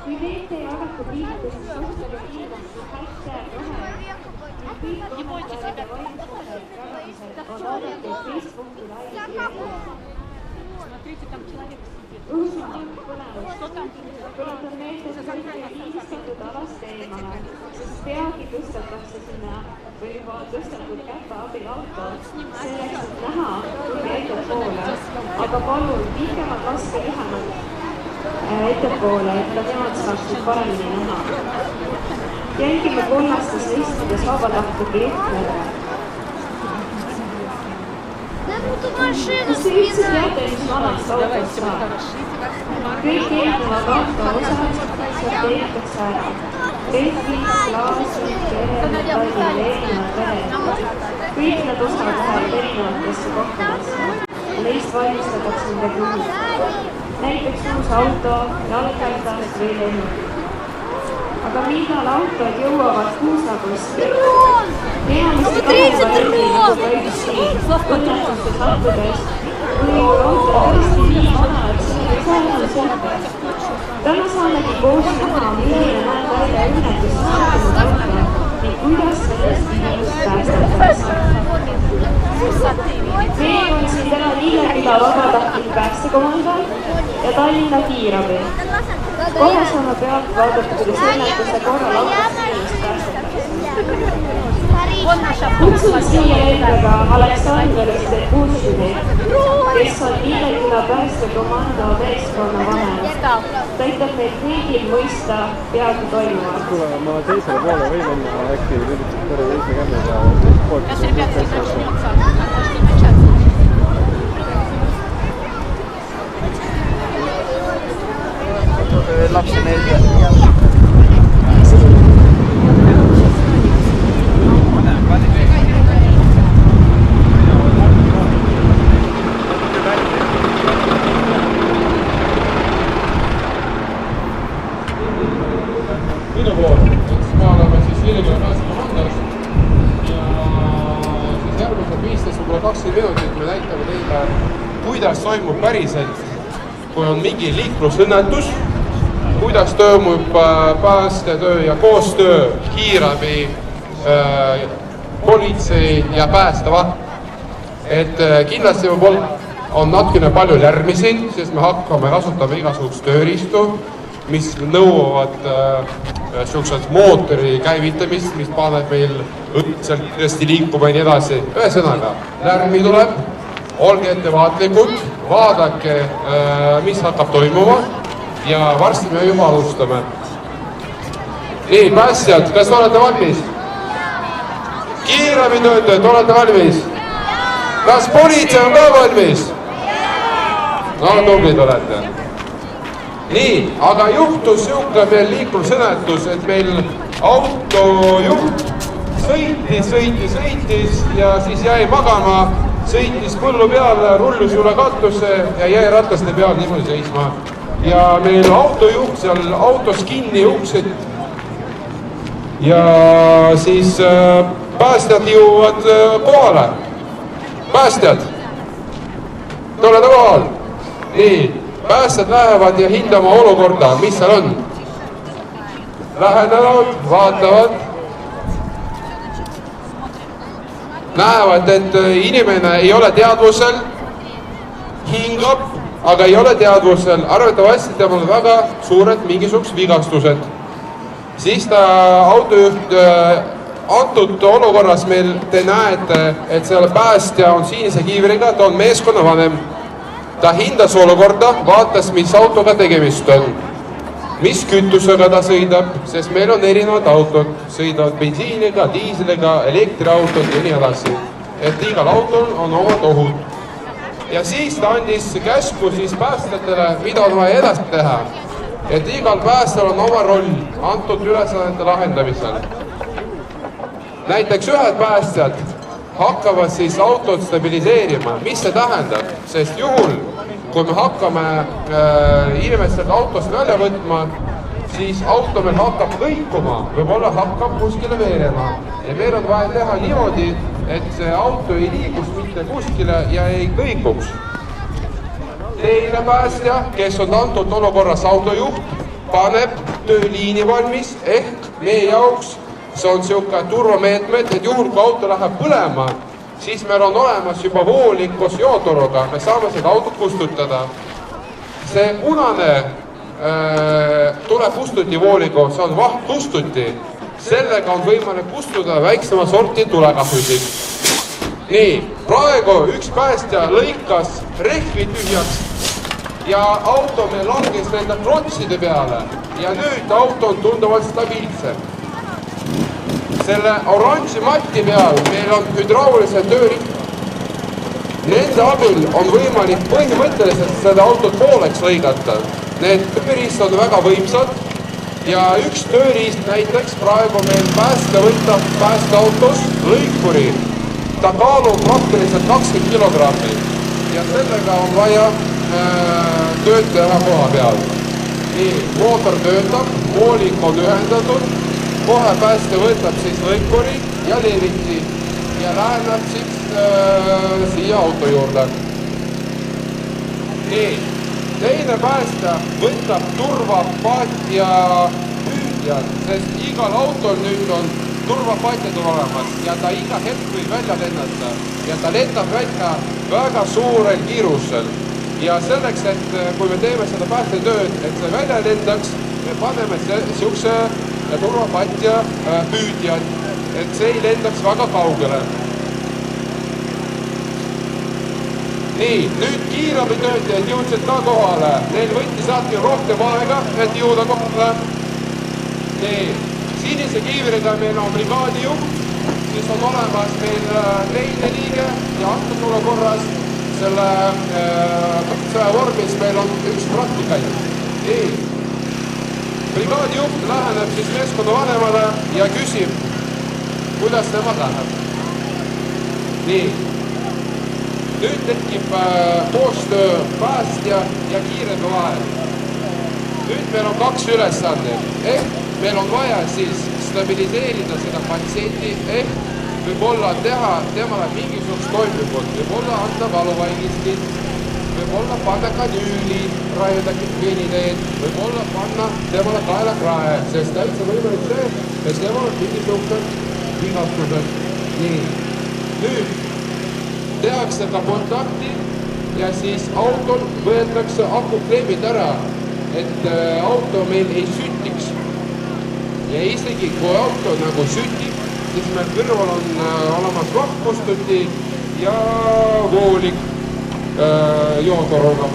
Kui veete ja algab liikuses kasutada kiiresti hästi rohe, kõik kommentaarid ja vaimustused jagamised on oodatud Facebooki laivi. Õhus on kõik põnevust. Tuletan meelde, et kõik ei viistatud alast eemale, sest peagi tõstetakse sinna või juba tõstetud käpa abil auto, selleks, et näha, kui ettepoole. Aga palun, pikemad laske lühemalt ettepoole, et ka nemad saaksid paremini näha. Jälgime kollastes listides vabatahtlike ehtmele. Kas te üldse teate, mis vanast autost saab? Kõik eelnevad auto osad sorteeritakse ära. Rehvid, klaasid, kered, tallid, erinevad vered. Kõik need osad lähevad erinevatesse kohtadesse. Neist valmistatakse nende kujud. Näiteks uus auto, jalgratast või lennuk. Aga millal autod jõuavad Kuusakusti? Peamiselt kaheva ringi nagu toimus siin, õnnetuste sattudes, kui auto tõesti nii vana, et see ei saa enam sõita. Täna saamegi koos näha, milline näeb välja õnnetust sattunud auto ning kuidas sellest inimest päästetakse. Meil on siin täna Lilleküla vabatahtlik päästekomando ja Tallinna kiirabi. Kohe saame pealt vaadata, kuidas õnnetuse korral autost inimest päästetakse. Kutsun siia endaga Aleksanderis Dekushini, kes on Lilleküla päästekomando meeskonna vanem. Ta aitab meid kõigil mõista peaaegu toimuvat. Kuule, ma teisele poole võin enne äkki lülitud korra teise kämmega teist poolt. Kas rебятки начнется, можете начаться. Lapsi meelde. Minu pool, eks me oleme siis Lilleküla päästekomandost ja siis järgmised 15 võib-olla 20 minutit me näitame teile, kuidas toimub päriselt, kui on mingi liiklusõnnetus, kuidas toimub päästetöö ja koostöö kiirabi, politsei ja päästeva. Et kindlasti on natukene palju järgmisi, sest me hakkame kasutama igasugust tööriistu, mis nõuavad sellised mootori käivitamist, mis paneb meil õigselt kiiresti liikuma ja nii edasi. Ühesõnaga, lärmi tuleb, olge ettevaatlikud, vaadake, mis hakkab toimuma ja varsti me juba alustame. Nii, päästjad, kas olete valmis? Kiirabitöötajad, olete valmis? Kas politsei on ka valmis? No, tublid olete. Nii, aga juhtus siuke veel liiklusõnnetus, et meil autojuht sõitis ja siis jäi magama, sõitis põllu peale, rullus üle katuse ja jäi rataste peal niimoodi seisma. Ja meil autojuht seal autos kinni uksed ja siis päästjad jõuavad kohale. Päästjad, te olete kohal? Nii. Päästjad lähevad ja hindama olukorda, mis seal on. Lähenevad, vaatavad. Näevad, et inimene ei ole teadvusel, hingab, aga ei ole teadvusel. Arvatavasti temal on väga suured mingisugused vigastused. Siis ta autojuht antud olukorras meil te näete, et selle päästja on siinse kiivriga, ta on meeskonna vanem. Ta hindas olukorda, vaatas, mis autoga tegemist on, mis kütusega ta sõidab, sest meil on erinevad autod, sõidavad bensiiniga, diiseliga, elektriautod ja nii edasi. Et igal autol on omad ohud. Ja siis ta andis käsku siis päästjatele, mida on vaja edasi teha. Et igal päästjal on oma roll antud ülesannete lahendamisel. Näiteks ühed päästjad hakkavad siis autot stabiliseerima. Mis see tähendab? Sest juhul, kui me hakkame inimestelt autost välja võtma, siis auto meil hakkab lõikuma, võib-olla hakkab kuskile veerema. Ja meil on vaja teha niimoodi, et see auto ei liigus mitte kuskile ja ei lõikuks. Teine päästja, kes on antud olukorras autojuht, paneb tööliini valmis ehk meie jaoks see on siuke turvameetmed, et juhul kui auto läheb põlema, siis meil on olemas juba voolik koos jootoruga, me saame seda autot kustutada. See punane tulepustuti vooliga, see on vahtpustuti. Sellega on võimalik kustuda väiksema sorti tulekahjusid. Nii, praegu üks päästja lõikas rehvi tühjaks ja auto meil langes nende klotside peale ja nüüd auto on tunduvalt stabiilsem. Selle oranži matti peal meil on hüdraulised tööriistad. Nende abil on võimalik põhimõtteliselt seda autot pooleks lõigata. Need tööriistad on väga võimsad ja üks tööriist näiteks praegu meil päästja võtab päästeautos lõikuri. Ta kaalub praktiliselt 20 kilogrammi ja sellega on vaja tööd teha koha peal. Nii, mootor töötab, voolik on ühendatud, kohe päästja võtab siis lõikuri ja leviti ja läheneb siis siia auto juurde. Nii, teine päästja võtab turvapatja püüdjad, sest igal autol nüüd on turvapatjad olemas ja ta iga hetk võib välja lennata ja ta lendab välja väga suurel kiirusel. Ja selleks, et kui me teeme seda päästetööd, et see välja lendaks, me paneme siukse turvapatja püüdjad, et see ei lendaks väga kaugele. Nii, nüüd kiirabitöötajad jõudsid ka kohale. Neil võttis natuke rohkem aega, et jõuda kohale. Nii, sinise kiivrida meil on brigaadijuht, siis on olemas meil teine liige ja antud olukorras selle vormis meil on üks praktikant. Nii, brigaadijuht läheneb siis meeskonna vanemale ja küsib, kuidas tema läheb. Nii, nüüd tekib koostöö päästja ja kiirebi vahel. Nüüd meil on kaks ülesannet, ehk meil on vaja siis stabiliseerida seda patsienti, ehk võib-olla teha temale mingisugust toimingut, võib-olla anda valuvaigistit, võib-olla panna kanüüli, raiuda veeniteed, võib-olla panna temale kaelakrae, sest täitsa võimalik see, et temal on mingisugused vigastused. Nii, nüüd tehakse ka kontakti ja siis autol võetakse akukleemid ära, et auto meil ei sütiks. Ja isegi kui auto nagu sütib, siis meil kõrval on olemas vahtpustuti ja voolik jootoruga.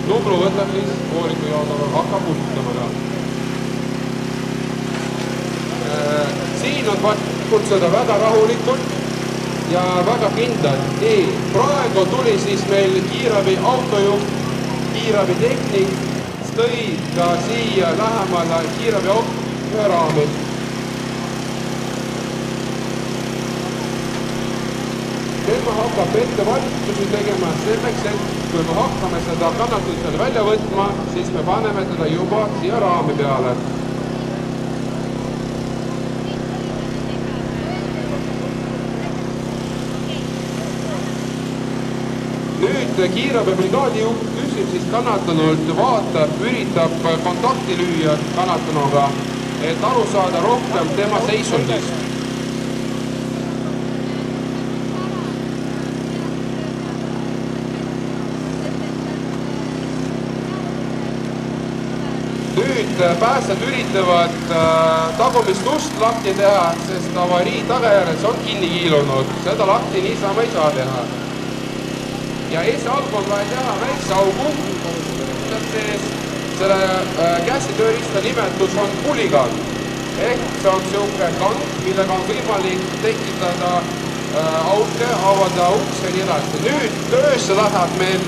Nublu võtab siis vooliku jootoruga, hakkab pustutama ka. Siin on kutseda väga rahulikult ja väga kindlalt. Nii, praegu tuli siis meil kiirabi autojuht, kiirabi tehnik, tõi ka siia lähemale kiirabi auto raami. Tema hakkab ette valitusi tegema selleks, et kui me hakkame seda kannatustele välja võtma, siis me paneme teda juba siia raami peale. Nüüd kiirabi brigaadijuht küsib siis kannatanult, vaatab, üritab kontakti lüüa kannatanuga, et aru saada rohkem tema seisundist. Nüüd päästjad üritavad tagumist ust lahti teha, sest avarii tagajärjes on kinni kiilunud. Seda lahti niisama ei saa teha. Ja esialgu on vaja teha väikse augu, selle käsitöörista nimetus on puligan. Ehk see on siuke kant, millega on võimalik tekitada auke, avada uks ja nii edasi. Nüüd töösse läheb meil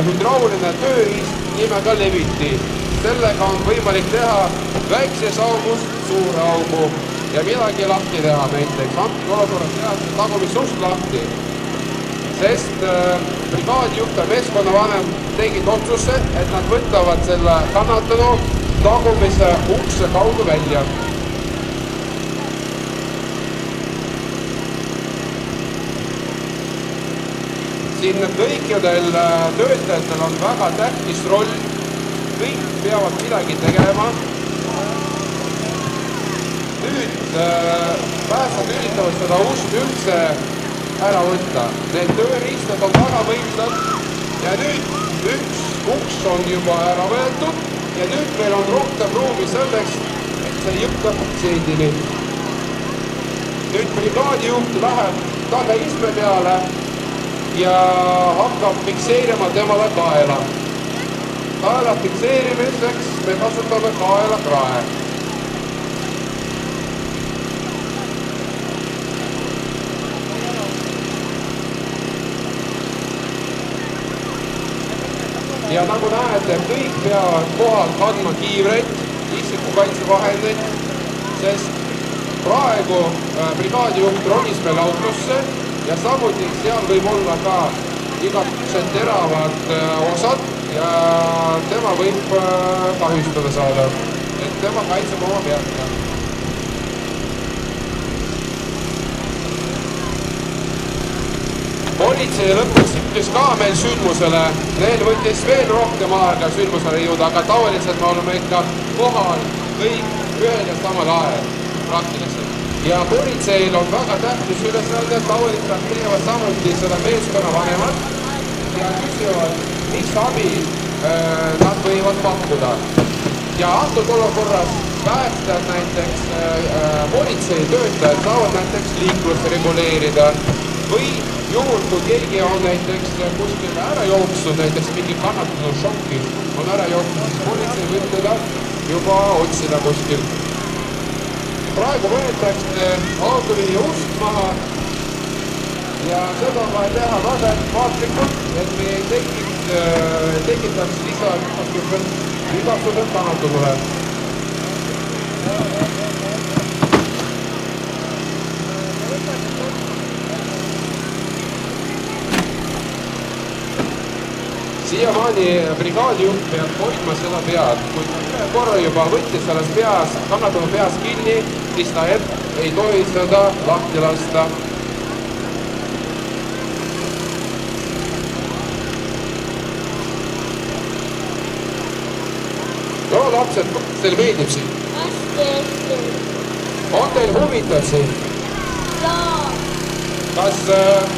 hüdrauline tööriist nimega leviti. Sellega on võimalik teha väikses augus suure augu ja midagi lahti teha näiteks. Antud olukorras tehakse tagumist ust lahti. Sest brigaadijuht ja meeskonnavanem tegid otsuse, et nad võtavad selle kannatanu tagumise ukse kaudu välja. Siin kõikidel töötajatel on väga tähtis roll kõik peavad midagi tegema. Nüüd päästjad üritavad seda ust üldse ära võtta. Need tööriistad on väga võimsad ja nüüd üks uks on juba ära võetud ja nüüd meil on rohkem ruumi selleks, et see jõuab seedini. Nüüd brigaadijuht läheb tagaistme peale ja hakkab fikseerima temale kaela. Kaela fikseerimiseks me kasutame kaelakrae. Ja nagu näete, kõik peavad kohal kandma kiivreid, isikukaitsevahendeid, sest praegu brigaadijuht ronis meil autosse ja samuti seal võib olla ka igasugused teravad osad ja tema võib kahjustada saada, et tema kaitseb oma pealt. Politsei lõpuks ütles ka meil sündmusele, neil võttis veel rohkem aega sündmusele jõuda, aga tavaliselt me oleme ikka kohal kõik ühel ja samal ajal praktiliselt. Ja politseil on väga tähtis ülesanne, tavaliselt teevad samuti seda meeskonna vanemad ja küsivad, mis abi nad võivad pakkuda. Ja antud olukorras päästjad näiteks, politsei töötajad saavad näiteks liiklust reguleerida või juhul, kui keegi on näiteks kuskil ära jooksnud, näiteks mingi kannatanud šokki on ära jooksnud, siis politsei võib teda juba otsida kuskil. Praegu võetakse autoliini ust maha ja seda on vaja teha väga vaatlikult, et me ei tekitaks igasugused kannatunule. Siiamaani brigaadijuht peab hoidma seda pead. Kui ühe korra juba võttis selles peas, kannatanu peas kinni, siis ta ei tohi seda lahti lasta. No lapsed, kuidas teil meeldib siin? On teil huvitav siin? Kas,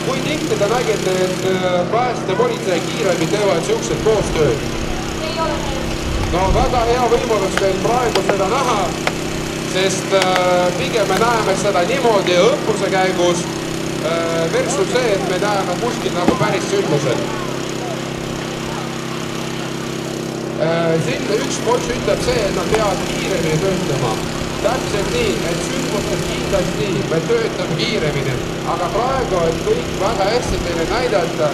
kui tihti te nägite, et pääste, politsei ja kiirabi teevad siuksed koostööd? Ei ole näinud. No väga hea võimalus teil praegu seda näha, sest pigem me näeme seda niimoodi õppuse käigus versus see, et me näeme kuskil nagu päris sündmused. Siin üks pots ütleb see, et nad peavad kiiremini töötama. Täpselt nii, et sündmustes kindlasti me töötame kiiremini, aga praegu on kõik väga hästi teile näidata,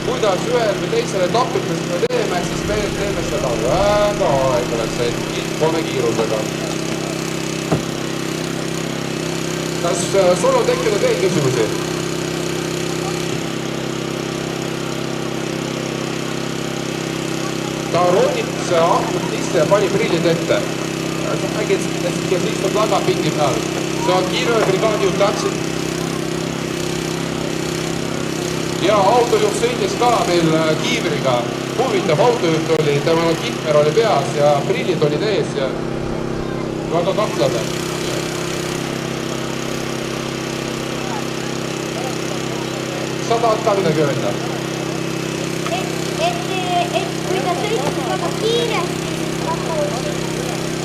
kuidas ühel või teisel etapil me seda teeme, siis me teeme seda väga aeglaselt, kome kiirusega. Kas sul on tekkinud veel küsimusi? Ta ronis aknast sisse ja pani prillid ette. Sa nägid, kes istub lagapingi peal. See on kiirve brigaadijuht täpselt. Ja autojuht sõitis ka meil kiivriga. Huvitav autojuht oli, temal kihver oli peas ja prillid olid ees ja väga kahtlane. Sa tahad ka midagi öelda? Et kui ta sõitis väga kiiresti,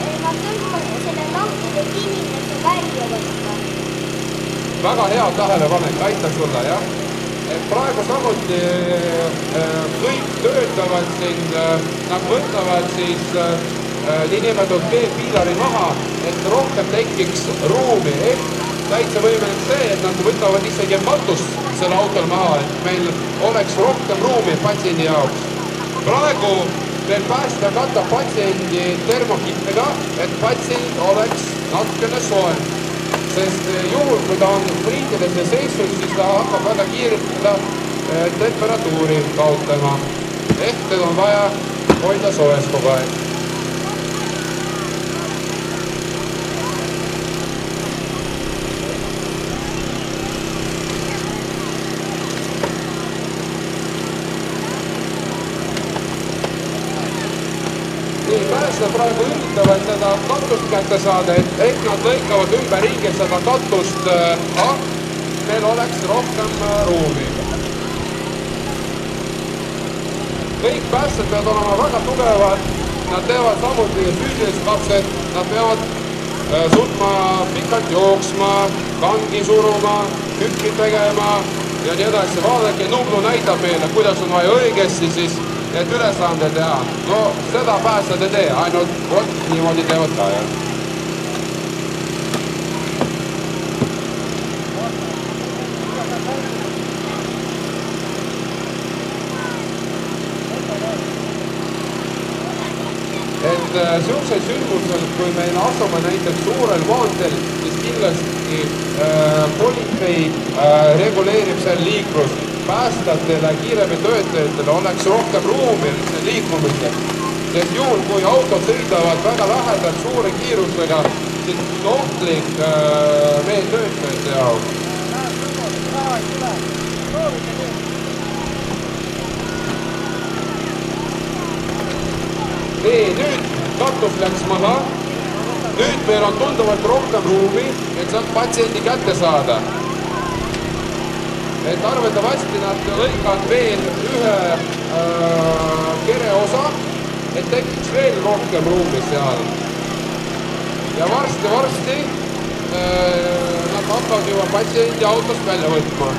siis nad tõmbavad selle nahtide kinnimesse välja võtta. Väga hea tähelepanek, aitab sulle, jah? Praegu samuti kõik töötavad siin, nad võtavad siis niinimetatud B-piilari maha, et rohkem tekiks ruumi. Täitsa võimalik see, et nad võtavad isegi matust selle autol maha, et meil oleks rohkem ruumi patsiendi jaoks. Praegu veel päästja katab patsiendi termokitega, et patsient oleks natukene soem. Sest juhul, kui ta on kriitilises seisus, siis ta hakkab väga kiiresti seda temperatuuri kaotama. Ehk teda on vaja hoida soojas kogu aeg. praegu üritavad seda katust kätte saada, et ehk nad lõikavad ümberringi seda katust, meil oleks rohkem ruumi. Kõik päästjad peavad olema väga tugevad, nad teevad samuti füüsilised lapsed, nad peavad suutma pikalt jooksma, kangi suruma, hüppi tegema ja nii edasi. Vaadake, Nublu näitab meile, kuidas on vaja õigesti siis need ülesanded teha. No seda päästjad ei tee, ainult niimoodi teevad ka. Et siuksel sündmusel, kui meil asume näiteks suurel maanteel, siis kindlasti politsei reguleerib seal liiklust. Päästjatele, kiirabitöötajatele oleks rohkem ruumi liikumiseks. Sest juhul, kui autod sõidavad väga lähedalt suure kiirusega, siis on ohtlik meie töötajate jaoks. Nüüd katus läks maha. Nüüd meil on tunduvalt rohkem ruumi, et saab patsiendi kätte saada. Et arvatavasti nad lõikavad veel ühe kere osa, et tekiks veel rohkem ruumi seal. Ja varsti nad hakkavad juba patsiendi autost välja võtma.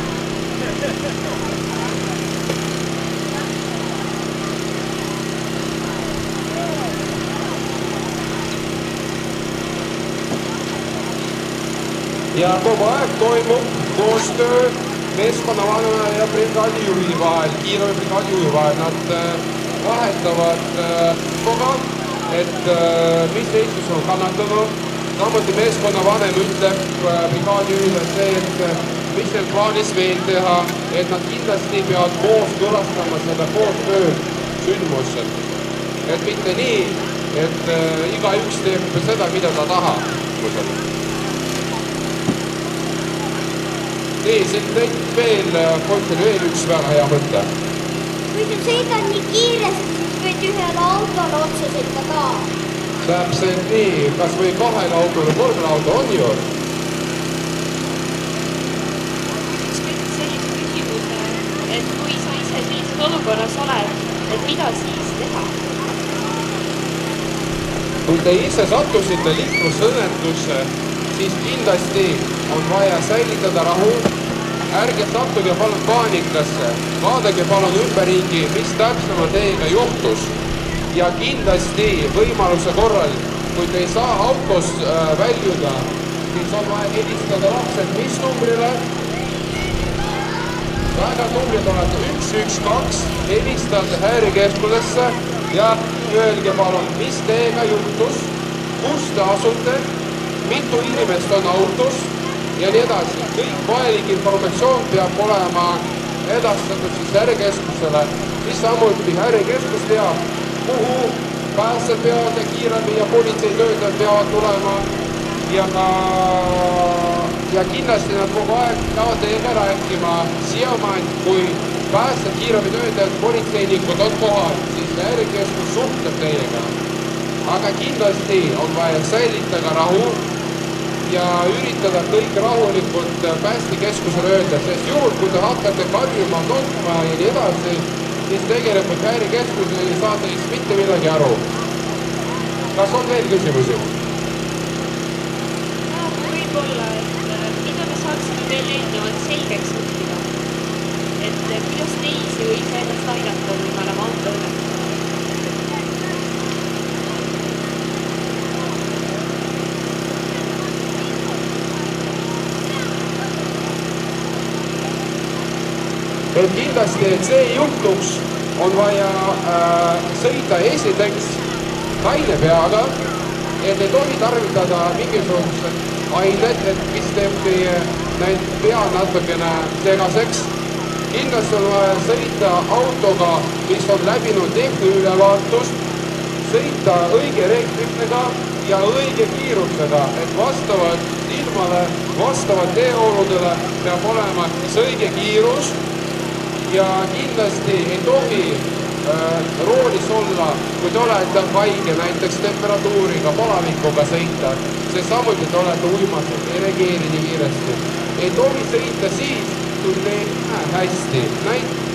Ja kogu aeg toimub koostöö meeskonnavanema ja brigaadijuhi vahel, kiirabi brigaadijuhi vahel. Nad vahetavad koga, et mis Eestis on kannatanud. Samuti meeskonnavanem ütleb brigaadijuhile see, et mis neil plaanis veel teha, et nad kindlasti peavad koos külastama seda koostööd sündmusel. Et mitte nii, et igaüks teeb seda, mida ta tahab. Nii, siit näiteks veel, Poltsel veel üks väga hea mõte. Kui sa sõidad nii kiiresti, siis võid ühele autole otsa sõita ka. Täpselt nii, kas või kahele autole, kolmele auto on ju? Küsiks sellise küsimuse, et kui sa ise sellises olukorras oled, et mida siis teha? Kui te ise sattusite liiklusõnnetusse, siis kindlasti on vaja säilitada rahu. Ärge sattuge palun paanikasse. Vaadake palun ümberringi, mis täpsemalt teiega juhtus. Ja kindlasti võimaluse korral, kui te ei saa autost väljuda, siis on vaja helistada lapsed mis numbrile? Väga tublid olete 112, helistate häirekeskusesse ja öelge palun, mis teiega juhtus, kus te asute, mitu inimest on autos ja nii edasi. Kõik vajalik informatsioon peab olema edastatud siis häirekeskusele, mis samuti häirekeskus teab, kuhu päästjad peavad ja kiirabi ja politseitöötajad peavad tulema ja kindlasti nad kogu aeg peavad teiega rääkima. Siiamaani, kui päästjad, kiirabitöötajad, politseinikud on kohal, siis häirekeskus suhtleb teiega. Aga kindlasti on vaja säilitada rahu ja üritada kõik rahulikult päästekeskusele öelda, sest juhul, kui te hakkate karjuma, nutma ja nii edasi, siis tegelikult häirekeskus ei saa teist mitte midagi aru. Kas on veel küsimusi? Võib-olla, et mida me saaksime veel eelnevalt selgeks õppida, et kuidas teisi või iseennast aidata, kui me oleme autoõnnetusel? Et kindlasti, et see juhtuks, on vaja sõita esiteks kaine peaga, et ei tohi tarvitada mingisugused ained, et mis teeb teie pea natukene segaseks. Kindlasti on vaja sõita autoga, mis on läbinud tehniülevaatust, sõita õige reeglitega ja õige kiirusega, et vastavalt ilmale, vastavalt teeoludele peab olema õige kiirus. Ja kindlasti ei tohi roolis olla, kui te olete haige, näiteks temperatuuriga, palavikuga sõita, see samuti te olete uimas, ei reageeri nii kiiresti. Ei tohi sõita siis, kui te ei näe hästi.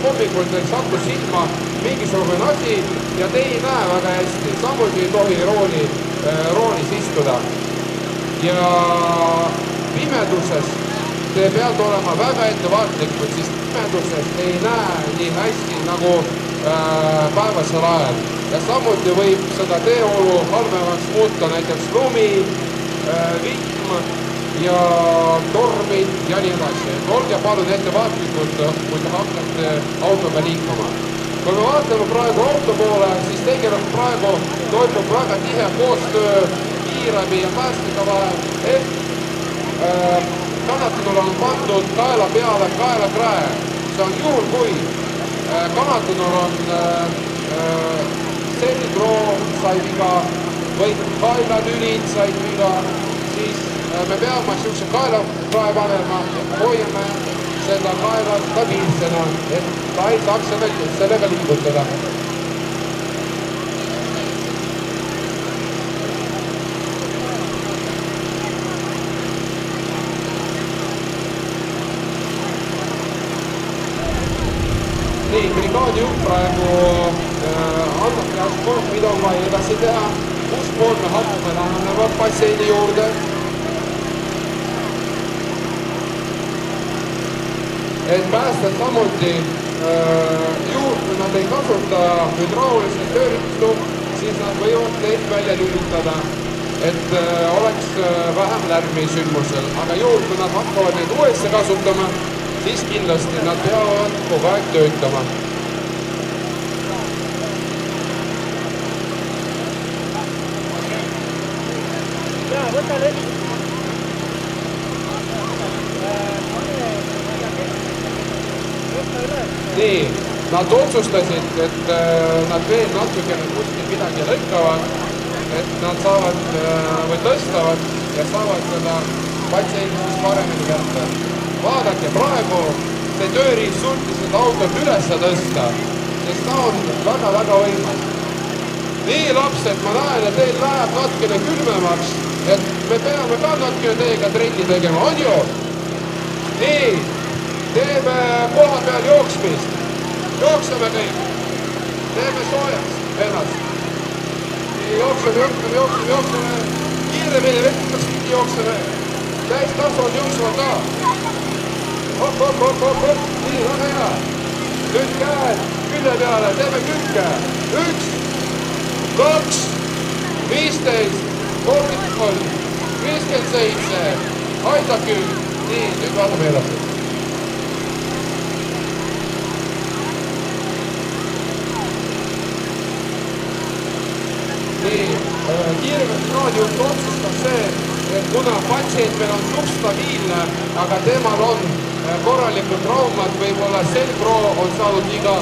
Hommikul teil sattus silma mingisugune asi ja te ei näe väga hästi. Samuti ei tohi roolis istuda. Ja pimeduses te peate olema väga ettevaatlikud, siis pimeduses te ei näe nii hästi nagu päevasel ajal. Ja samuti võib seda teeolu halvemaks muuta näiteks lumi, vihm ja tormid ja nii edasi. Olge palun ettevaatlikud, kui te hakkate autoga liikuma. Kui me vaatame praegu auto poole, siis tegelikult praegu toimub väga tihe koostöö kiirabi ja päästega vahel, et kannatanul on pandud kaela peale kaelakrae. See on juhul, kui kannatanul on selgroo sai viga või kaelatülid said viga, siis me peame siukse kaelakrae panema, et hoiame seda kaela stabiilsena, et ta ei saaks sellega liigutada. Nii, brigaadijuht praegu annab peast kord, mida on vaja edasi teha, kus pool me hakkame lähenema patsiendi juurde. Et päästad samuti juhul, kui nad ei kasuta hüdraulist tööriistu, siis nad võivad teid välja lülitada, et oleks vähem lärmi sündmusel. Aga juhul, kui nad hakkavad neid uuesti kasutama, siis kindlasti nad peavad kogu aeg töötama. Nii, nad otsustasid, et nad veel natukene kuskil midagi lõikavad, et nad saavad või tõstavad ja saavad seda patsiendist paremini kätte. Vaadake, praegu see tööriist suutis seda autot üles tõsta, sest ta on väga-väga võimas. Nii, lapsed, ma näen, et teil läheb natukene külmemaks, et me peame ka natukene teiega trenni tegema, on ju? Nii, teeme koha peal jooksmist. Jookseme kõik. Teeme soojaks ennast. Nii, jookseme. Kiiremini vetkast jookseme. Täistasvad jooksvad ka. Hopp. Nii, väga hea. Nüüd käed külje peale. Teeme künke. 1, 2, 15, 33, 57. Aita külg. Nii, nüüd vaatame edasi. Kiiremalt raadiult otsustab see, et kuna patsient meil on substabiilne, aga temal on korralikud traumad, võib-olla selgroo on saanud viga,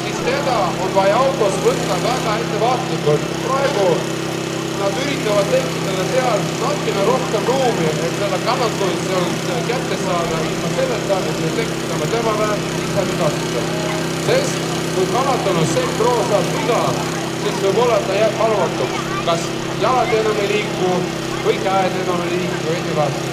siis teda on vaja autos võtta väga ettevaatlikult. Praegu nad üritavad tekitada seal natukene rohkem ruumi, et seda kannatunut seal kätte saada ilma selleta, et me tekitame temale lisavigastuse. Sest kui kannatunut selgroo saab viga, siis võib olla, et ta jääb halvatuks. Kas jalad enam ei liiku või käed enam ei liiku või edasi.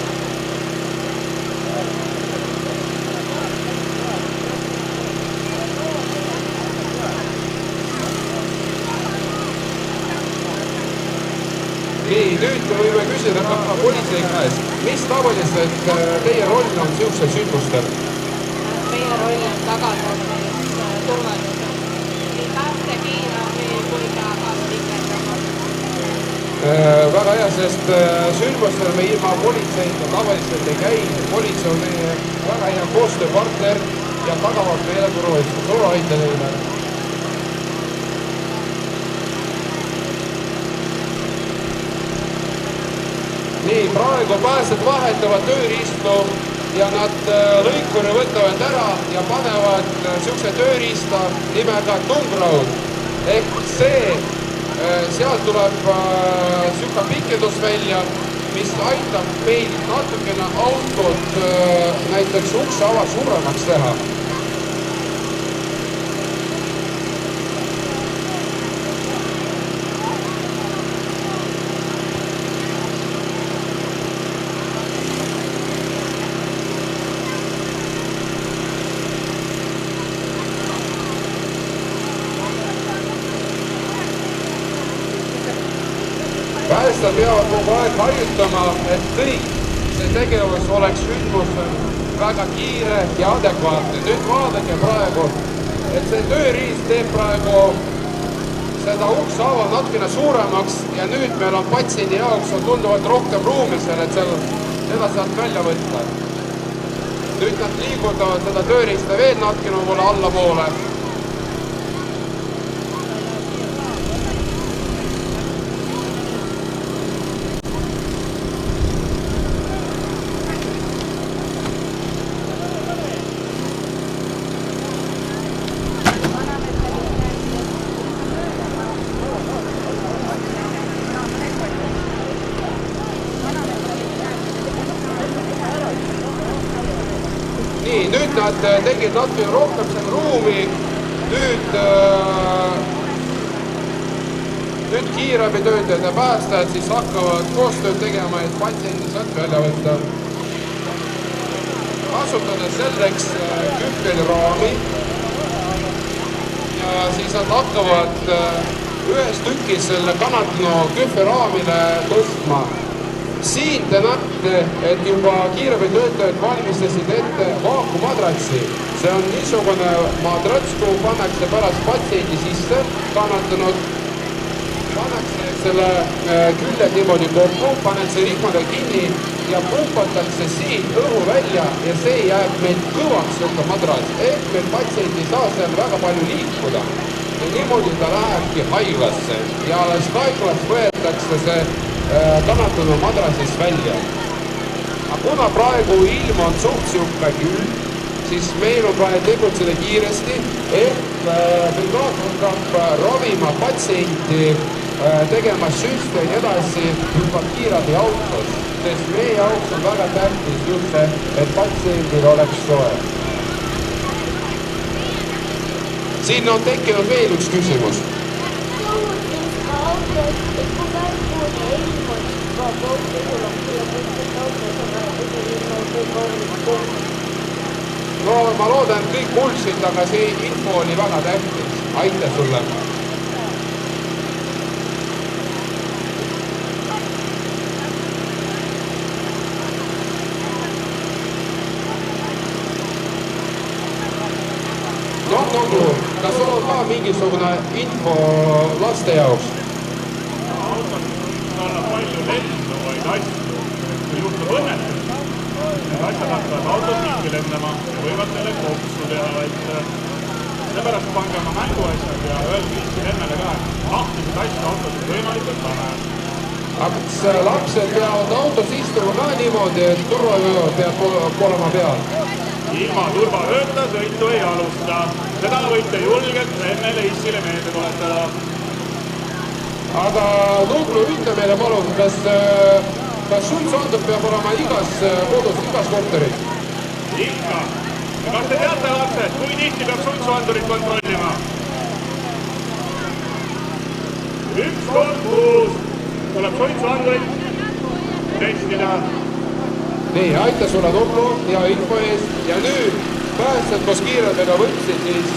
Nii, nüüd võime küsida ka politsei käest. Mis tavaliselt teie roll on siuksel sündmustel? Meie roll on tagada turvaliselt. Nii pääste kiirabi kui ka kaasliikmetega. Väga hea, sest sündmustel me ilma politseita tavaliselt ei käi. Politsei on meie väga hea koostööpartner ja tagavad meile turvaliselt. Suur aitäh teile! Nii, praegu pääsed vahetavad tööriistu ja nad lõikuri võtavad ära ja panevad siukse tööriista nimega tungraud. Ehk sealt tuleb siuke pikendus välja, mis aitab meil natukene autot näiteks ukse ava suuremaks teha. arstid peavad kogu aeg harjutama, et kõik see tegevus oleks sündmusel väga kiire ja adekvaatne. Nüüd vaadake praegu, et see tööriist teeb praegu seda uksaava natukene suuremaks ja nüüd meil on patsiendi jaoks on tunduvalt rohkem ruumi seal, et seda saab välja võtta. Nüüd nad liigutavad seda tööriista veel natukene võib-olla allapoole. Nii, nüüd nad tegid natuke rohkem seal ruumi, nüüd kiirabitöötajad ja päästajad siis hakkavad koostööd tegema, et patsiendi sealt välja võtta. Kasutades selleks kühveliraami ja siis nad hakkavad ühes tükis selle kannatanu kühveliraamile tõstma. Siin te näete, et juba kiirabitöötajad valmistasid ette vaakumadratsi. See on niisugune madrats, kuhu pannakse pärast patsiendi sisse kannatanud. Pannakse selle küljed niimoodi kokku, pannakse rihmadel kinni ja pumpatakse siin õhu välja ja see jääb meil kõvaks võtta madrats. Ehk meil patsient ei saa seal väga palju liikuda. Ja niimoodi ta lähebki haiglasse ja alles haiglas võetakse see kannatanu madrasist välja. Aga kuna praegu ilm on suht siuke külm, siis meil on vaja tegutseda kiiresti, ehk brigaad hakkab ravima patsienti, tegema süste ja nii edasi juba kiirabi autos, sest meie jaoks on väga tähtis just see, et patsiendil oleks soe. Siin on tekkinud veel üks küsimus. No ma loodan, et kõik kuulsid, aga see info oli väga tähtis. Aitäh sulle! Noh, kas sul on ka mingisugune info laste jaoks? Autos võiks olla palju lenduvaid asju, kui juhtub õnnetus. Need asjad hakkavad autos ringi lendama ja võivad neile kopsu teha, et seepärast pange oma mänguasjad ja öelge viisi lennele ka, et lahtised asju autos võimalikult vähe. Aga kas lapsed peavad autos istuma ka niimoodi, et turvavöö peab olema peal? Ilma turvavööta sõitu ei alusta. Seda võite julgelt enne Leissile meelde tuletada. Aga Nublu, ütle meile palun, kas suitsandud peab olema igas kodus, igas korteris? Ikka. Kas te teate, lapsed, kui tihti peab suitsuandurit kontrollima? 1 kord kuus tuleb suitsuandurit testida. Nii, aitäh sulle Nublu ja info eest. Ja nüüd päästjad koos kiirabiga võtsid siis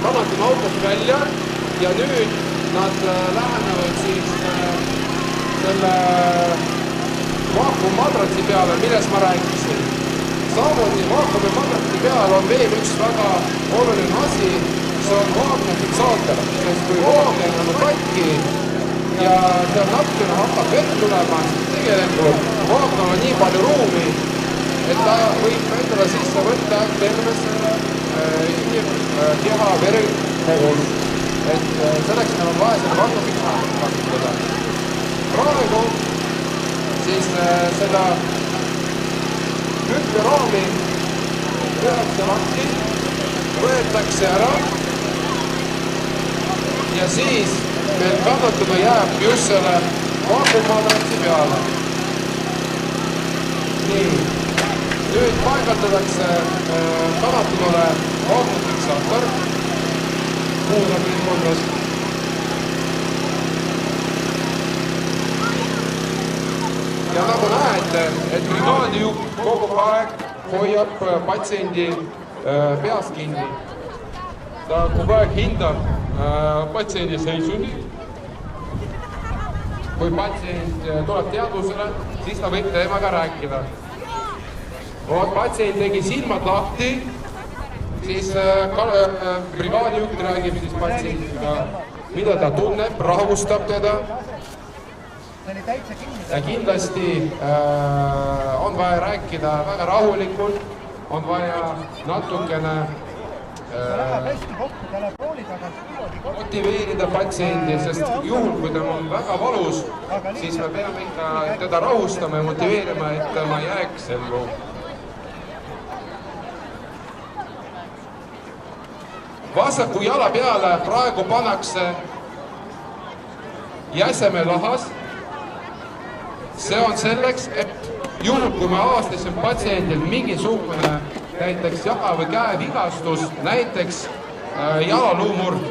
kannatanu autost välja ja nüüd nad lähenevad siis selle vaakumadratsi peale, millest ma rääkisin. Samuti vaakumadratsi peal on veel üks väga oluline asi, see on vaakne fiksaator, sest kui vaakne on katki ja seal natukene hakkab vett tulema, siis tegelikult vaaknal on nii palju ruumi, et ta võib endale sisse võtta terve selle keha verikogul. Et selleks meil on vaja selle vaakna fiksaatorit kasutada. Praegu siis seda kühveraami võetakse lahti, võetakse ära ja siis meil kannatanu jääb just selle vaakumadratsi peale. Nii, nüüd paigaldatakse kannatanule vaakufiksaator kuulapiirkondas. Ja nagu näete, et brigaadijuht kogu aeg hoiab patsiendi peas kinni. Ta kogu aeg hindab patsiendi seisundit kui patsient tuleb teadvusele, siis ta võib temaga rääkida. Patsient tegi silmad lahti, siis brigaadijuht räägib siis patsiendiga, mida ta tunneb, rahustab teda. Ja kindlasti on vaja rääkida väga rahulikult, on vaja natukene motiveerida patsiendi, sest juhul, kui ta on väga valus, siis me peame ikka teda rahustama ja motiveerima, et ma jääks ellu. Vasaku jala peale praegu pannakse jäsemelahas. See on selleks, et juhul, kui me avastasime patsiendil mingisugune näiteks jala või käevigastus, näiteks jalaluumurd.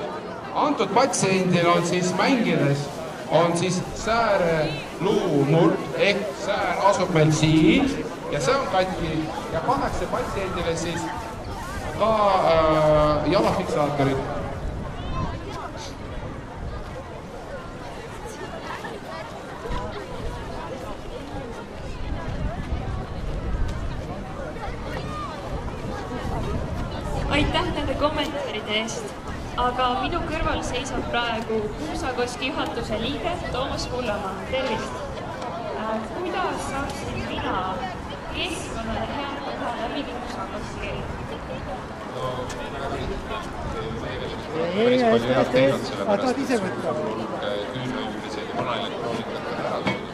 Antud patsiendil on siis mängides, on siis sääreluumurd, ehk säär asub meil siin ja see on katki ja pannakse patsiendile siis ka jalafiksaatorid. Aitäh nende kommentaaride eest, aga minu kõrval seisab praegu Kuusakoski juhatuse liige Toomas Kullamaa. Tervist! Kuidas saaksin mina keskkonnale head teha läbi Kuusakoski? Päris palju head teinud, sellepärast et sul küünlõimilised ja vanaelektroonikat on ära toodud.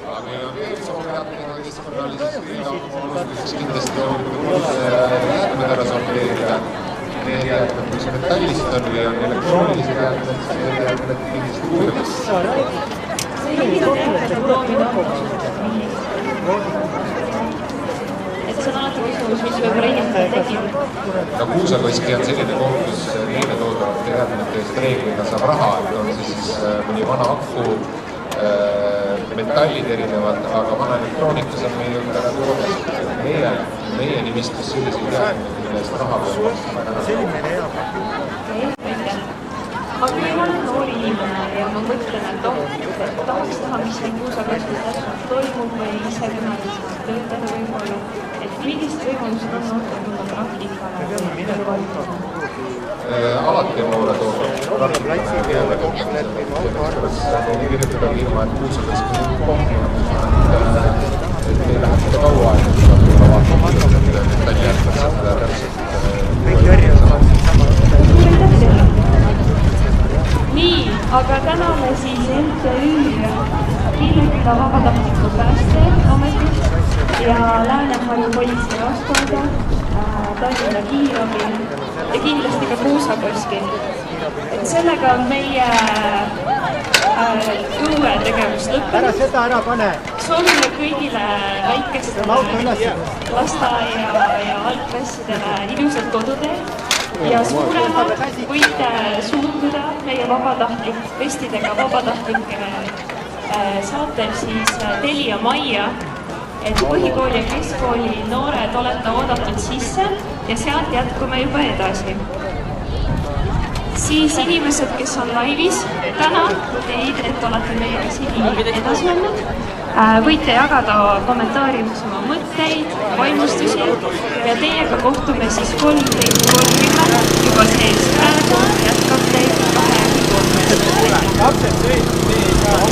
Aga veel soov head teha keskkonnale, siis alustuseks kindlasti on jäätmed ära sorteerida. Need jäätmed, mis metallist on või on elektroonilised jäätmed, siis need jäätmed kindlasti kuulevast. See on alati küsimus, mis võib inimesed tegid. Kuusakoski on selline koht, kus neile toodavate jäätmete eest reeglina saab raha, et on siis mõni vana aku, metallid erinevad, aga vana elektroonikas on meil juurde nagu meie nimistus selliseid jäätmeid, mille eest raha peab maksma. Aga kui ma olen noori inimene ja ma mõtlen, et tahaks näha, mis siin Kuusakoskis täpselt toimub või ise kunagi töötada võib-olla, et millised võimalused on noortekonna praktikale või valida? Alati on noore toodud. Kirjutada ilma, et Kuusakoski kohti on, et ei lähe seda kaua aega, kui vaatama, et metalli jätkaks seda täpselt. Nii, aga täname siis MTÜ Lilleküla Vabatahtliku Päästeametist ja Lääne-Harju politseioskonda, Tallinna Kiirabi ja kindlasti ka Kuusakoski. Et sellega on meie õuetegevus lõppenud. Ära seda ära pane! Soovime kõigile väikestele lasteaia ja algklassidele ilusat koduteed. Ja suuremad võite suunduda meie vestidega vabatahtlikele saatel siis Telia Majja, et põhikooli ja keskkooli noored olete oodatud sisse ja sealt jätkume juba edasi. Siis inimesed, kes on laivis, tänan teid, et olete meiega siin edasi olnud. Võite jagada kommentaariumis oma mõtteid, vaimustusi ja teiega kohtume siis 13.30